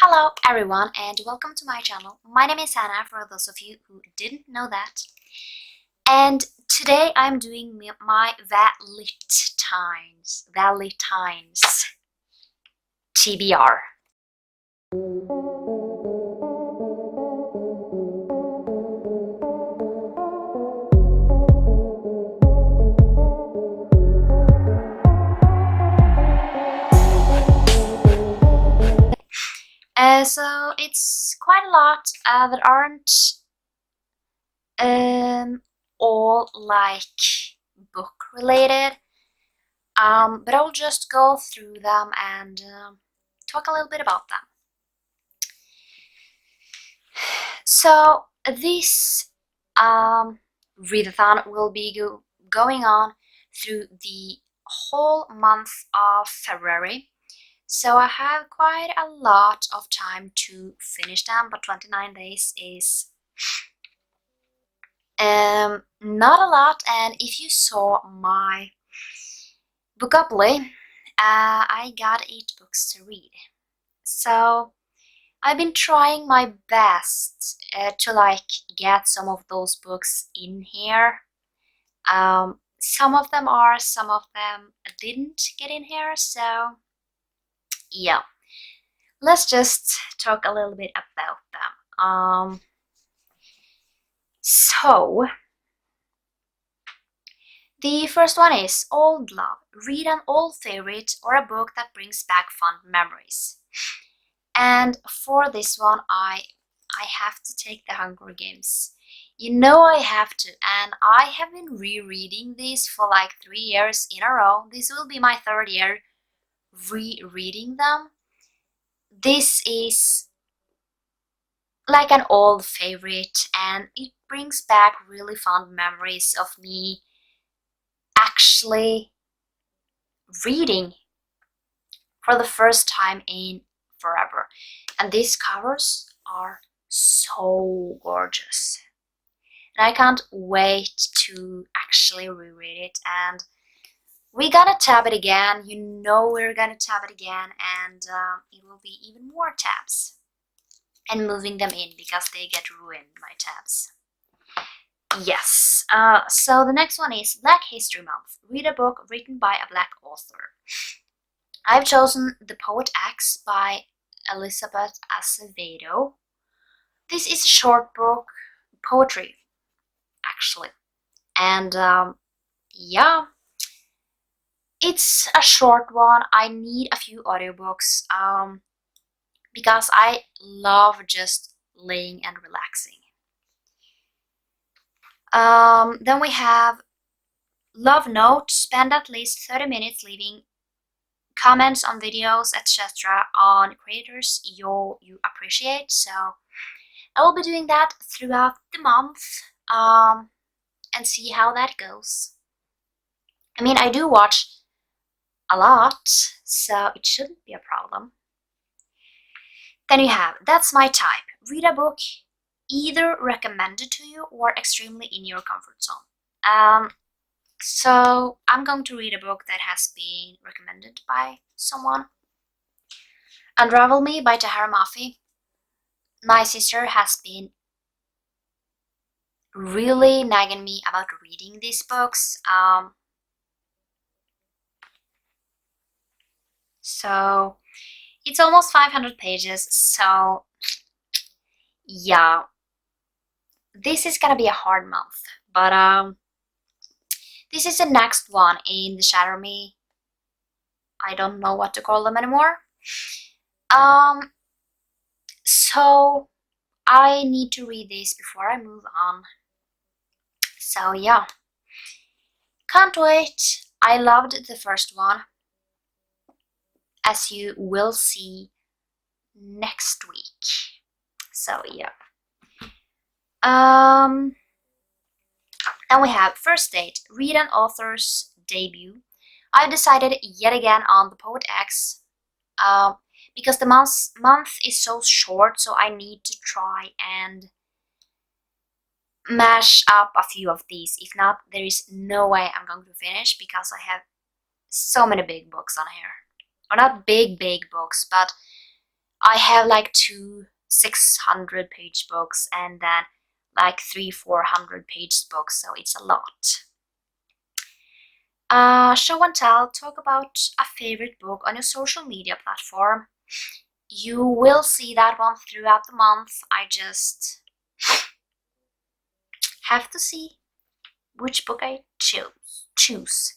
Hello everyone and welcome to my channel. My name is Hannah for those of you who didn't know that. And today I'm doing my vaLITines TBR. So it's quite a lot that aren't all like book related, but I'll just go through them and talk a little bit about them. So this readathon will be going on through the whole month of February. So I have quite a lot of time to finish them, but 29 days is not a lot. And if you saw my Bookuply, I got 8 books to read. So I've been trying my best to get some of those books in here. Some of them are, some of them didn't get in here, so yeah. Let's just talk a little bit about them. So the first one is Old Love. Read an old favorite or a book that brings back fond memories. And for this one, I have to take The Hunger Games. You know I have to, and I have been rereading these for like 3 years in a row. This will be my 3rd year rereading them. This is like an old favorite, and it brings back really fond memories of me actually reading for the first time in forever. And these covers are so gorgeous, and I can't wait to actually reread it. And we're gonna tab it again. You know we're gonna tab it again, and it will be even more tabs. And moving them in because they get ruined, my tabs. Yes, so the next one is Black History Month. Read a book written by a Black author. I've chosen The Poet X by Elizabeth Acevedo. This is a short book, poetry, actually. And yeah, it's a short one. I need a few audiobooks because I love just laying and relaxing. Then we have Love Note. Spend at least 30 minutes leaving comments on videos, etc. on creators you appreciate. So I will be doing that throughout the month and see how that goes. I mean, I do watch a lot, so it shouldn't be a problem. Then you have That's My Type. Read a book either recommended to you or extremely in your comfort zone. So I'm going to read a book that has been recommended by someone. Unravel Me by Tahara Mafi. My sister has been really nagging me about reading these books. So it's almost 500 pages, so yeah, this is gonna be a hard month, but this is the next one in the Shatter Me. I don't know what to call them anymore. So I need to read this before I move on. So yeah, can't wait. I loved the first one, as you will see next week. So yeah. Then we have First Date. Read an author's debut. I decided yet again on The Poet X because the month is so short, so I need to try and mash up a few of these. If not, there is no way I'm going to finish because I have so many big books on here. Or not big books, but I have like two 600-page books and then like 300-400-page books, so it's a lot. Show and tell, talk about a favorite book on your social media platform. You will see that one throughout the month. I just have to see which book I choose.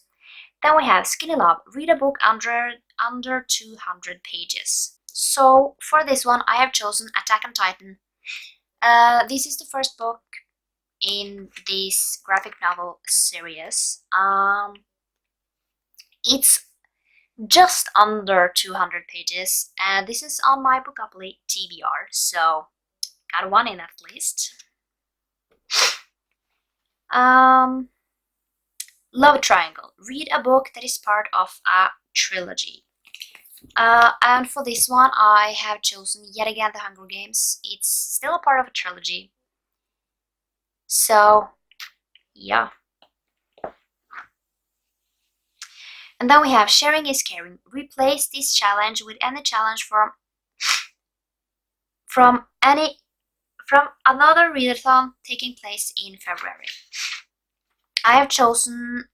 Then we have Skinny Love, read a book under 200 pages. So for this one, I have chosen Attack on Titan. This is the first book in this graphic novel series. It's just under 200 pages, and this is on my Bookoply TBR, so got one in at least. Love Triangle, read a book that is part of a trilogy. And for this one, I have chosen yet again The Hunger Games. It's still a part of a trilogy. So, yeah. And then we have Sharing is Caring. Replace this challenge with any challenge from another readathon taking place in February. I have chosen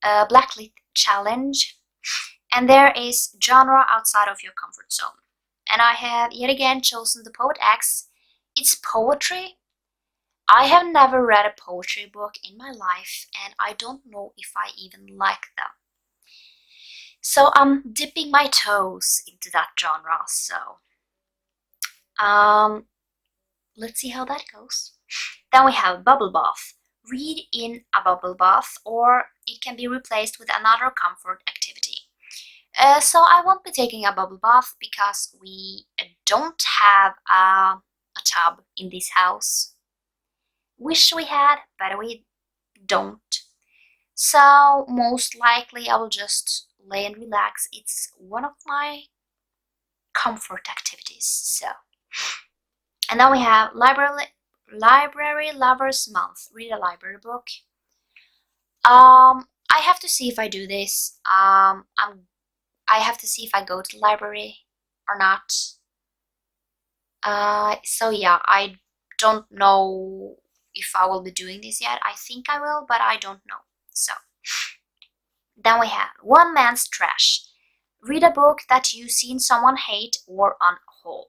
a Blacklit challenge, and there is genre outside of your comfort zone. And I have yet again chosen The Poet X. It's poetry. I have never read a poetry book in my life, and I don't know if I even like them. So I'm dipping my toes into that genre, so let's see how that goes. Then we have Bubble Bath. Read in a bubble bath, or it can be replaced with another comfort activity. So I won't be taking a bubble bath because we don't have a tub in this house. Wish we had, but we don't. So most likely I will just lay and relax. It's one of my comfort activities. So, and then we have Library Lovers Month. Read a library book. I have to see if I do this. I have to see if I go to the library or not. So yeah, I don't know if I will be doing this yet. I think I will, but I don't know. So, then we have One Man's Trash. Read a book that you've seen someone hate or unhaul.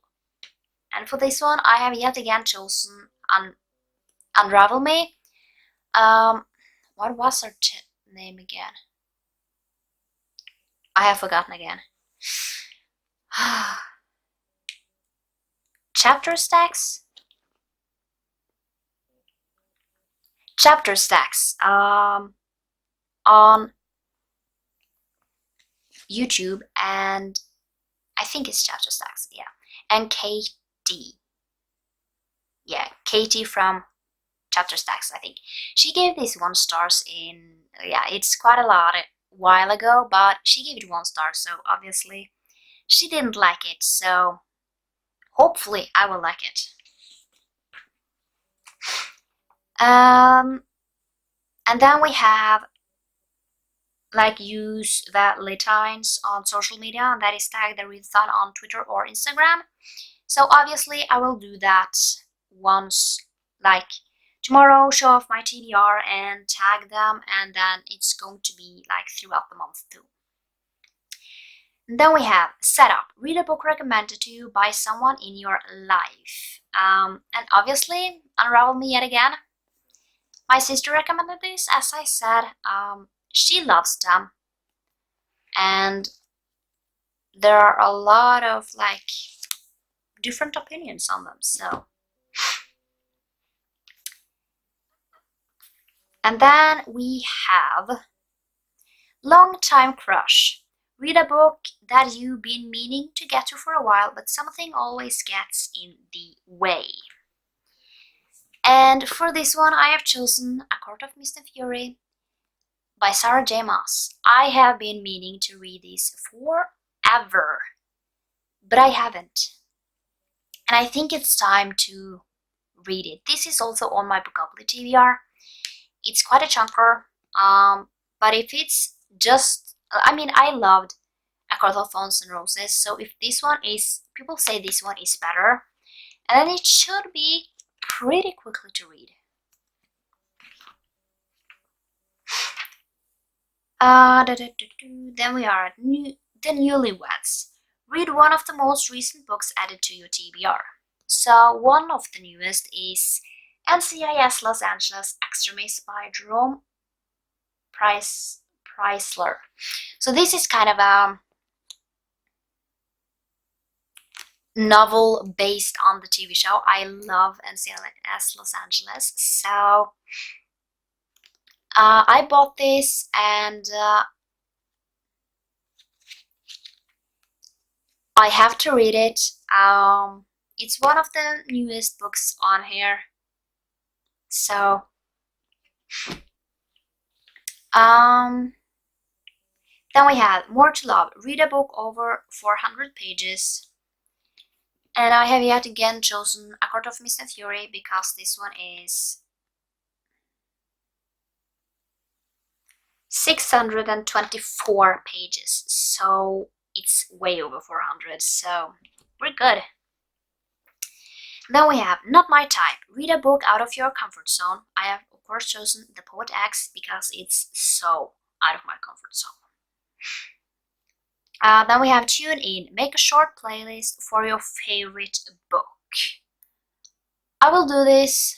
And for this one, I have yet again chosen Unravel Me. What was her name again? I have forgotten again. Chapter Stacks? Chapter Stacks. On YouTube, and I think it's Chapter Stacks, yeah. And Katie. Yeah, Katie from Chapter Stacks, I think. She gave this 1 stars in, yeah, it's quite a while ago, but she gave it 1 star, so obviously she didn't like it, so hopefully I will like it. And then we have like use vaLITines on social media, and that is tag the readathon on Twitter or Instagram. So obviously I will do that once, like tomorrow, show off my TBR and tag them, and then it's going to be like throughout the month too. And then we have Setup. Read a book recommended to you by someone in your life. And obviously Unravel Me yet again. My sister recommended this, as I said. She loves them, and there are a lot of like different opinions on them, so. And then we have Long Time Crush. Read a book that you've been meaning to get to for a while, but something always gets in the way. And for this one, I have chosen A Court of Mist and Fury by Sarah J. Maas. I have been meaning to read this forever, but I haven't. And I think it's time to read it. This is also on my Bookoply TBR. It's quite a chunker, but if it's just, I mean, I loved A Court of Thorns and Roses. So if this one is, people say this one is better, and then it should be pretty quickly to read. Then we are at the Newlyweds. Read one of the most recent books added to your TBR. So one of the newest is NCIS Los Angeles Extremist by Jerome Preisler. So this is kind of a novel based on the TV show. I love NCIS Los Angeles, so I bought this, and I have to read it. It's one of the newest books on here, so then we have More to Love. Read a book over 400 pages. And I have yet again chosen A Court of Mist and Fury because this one is 624 pages, so it's way over 400, so we're good. Then we have Not My Type. Read a book out of your comfort zone. I have of course chosen The Poet X because it's so out of my comfort zone. Then we have Tune In. Make a short playlist for your favorite book. I will do this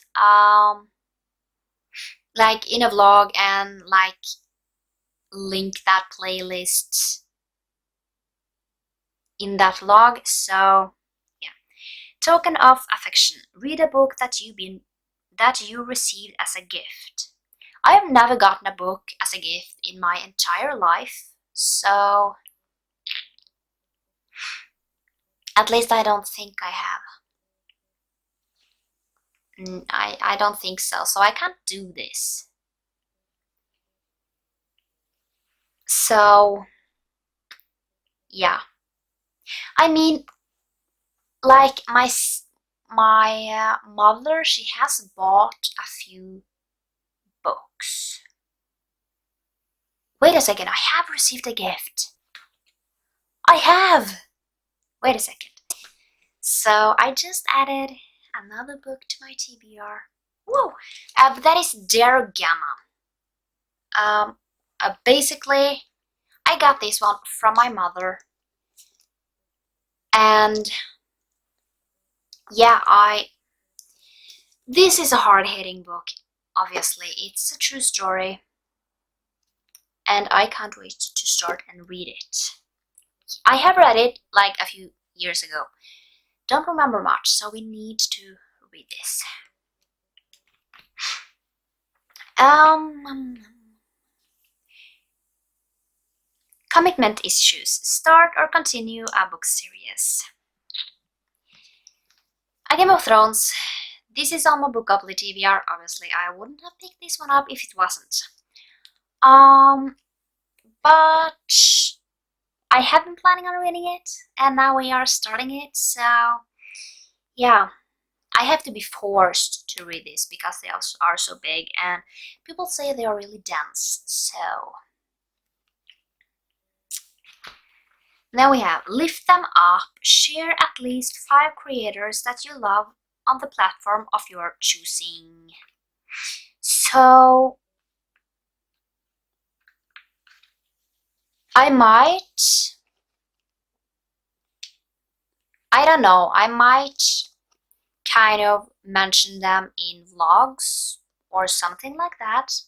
like in a vlog and like link that playlist in that vlog. So yeah. Token of Affection. Read a book that you received as a gift. I have never gotten a book as a gift in my entire life, so at least I don't think I have. I don't think so, so I can't do this. So yeah, I mean, like my mother, she has bought a few books. Wait a second, I have received a gift. I have! Wait a second. So I just added another book to my TBR. Whoa! But that is Dare Gamma. Basically, I got this one from my mother. And yeah, this is a hard-hitting book, obviously. It's a true story. And I can't wait to start and read it. I have read it like a few years ago. Don't remember much, so we need to read this. Commitment issues. Start or continue a book series. A Game of Thrones. This is on my Bookuply TBR. Obviously, I wouldn't have picked this one up if it wasn't. But I have been planning on reading it, and now we are starting it, so yeah. I have to be forced to read this because they also are so big, and people say they are really dense, so. Then we have Lift Them Up. Share at least 5 creators that you love on the platform of your choosing. So I don't know, I might kind of mention them in vlogs or something like that.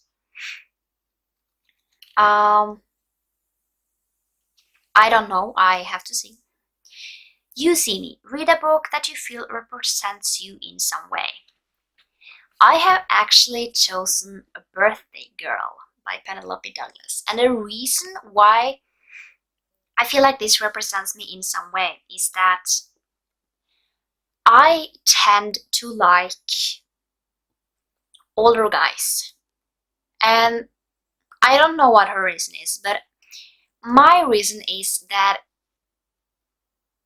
I don't know, I have to see. You See Me. Read a book that you feel represents you in some way. I have actually chosen A Birthday Girl by Penelope Douglas, and the reason why I feel like this represents me in some way is that I tend to like older guys, and I don't know what her reason is, but my reason is that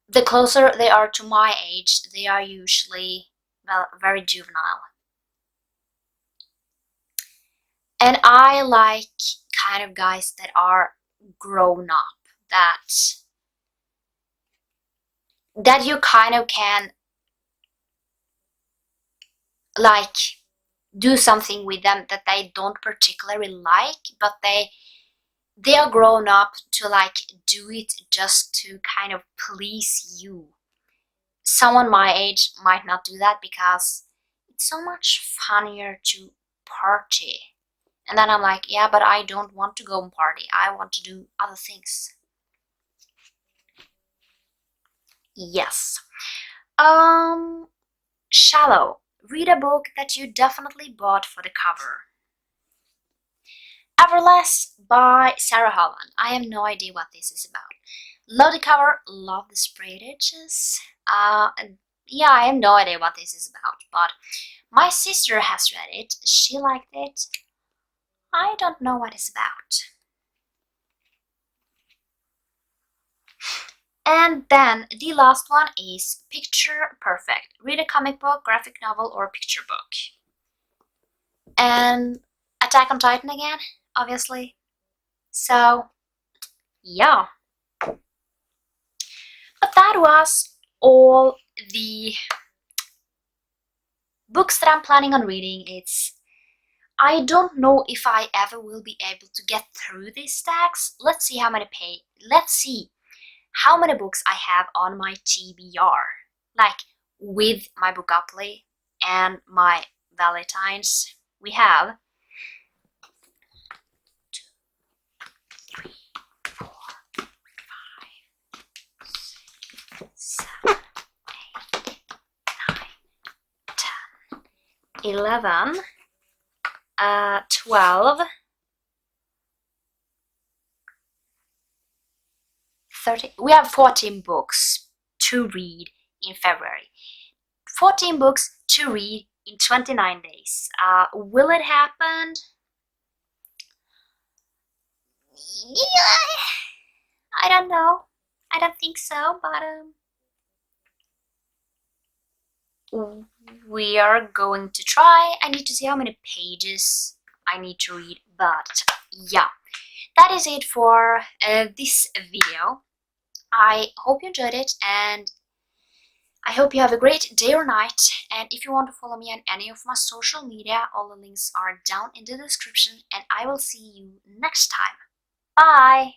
the closer they are to my age, they are usually, well, very juvenile. And I like kind of guys that are grown up, that that you kind of can like do something with them that they don't particularly like, but they are grown up to like do it just to kind of please you. Someone my age might not do that because it's so much funnier to party. And then I'm like, yeah, but I don't want to go and party. I want to do other things. Yes. Shallow. Read a book that you definitely bought for the cover. Everlast by Sarah Holland. I have no idea what this is about. Love the cover, love the sprayed edges. Yeah, I have no idea what this is about, but my sister has read it. She liked it. I don't know what it's about. And then the last one is Picture Perfect. Read a comic book, graphic novel, or picture book. And Attack on Titan again, obviously. So, yeah. But that was all the books that I'm planning on reading. I don't know if I ever will be able to get through these stacks. Let's see how many books I have on my TBR. Like with my Bookuply and my vaLITines. We have 2, 3, 4, 5, 6, 7, 8, 9, 10, 11, 12, 13. We have 14 books to read in February. 14 books to read in 29 days. Will it happen? Yeah, I don't know. I don't think so, but we are going to try. I need to see how many pages I need to read, but yeah, that is it for this video. I hope you enjoyed it, and I hope you have a great day or night. And if you want to follow me on any of my social media, all the links are down in the description, and I will see you next time. Bye!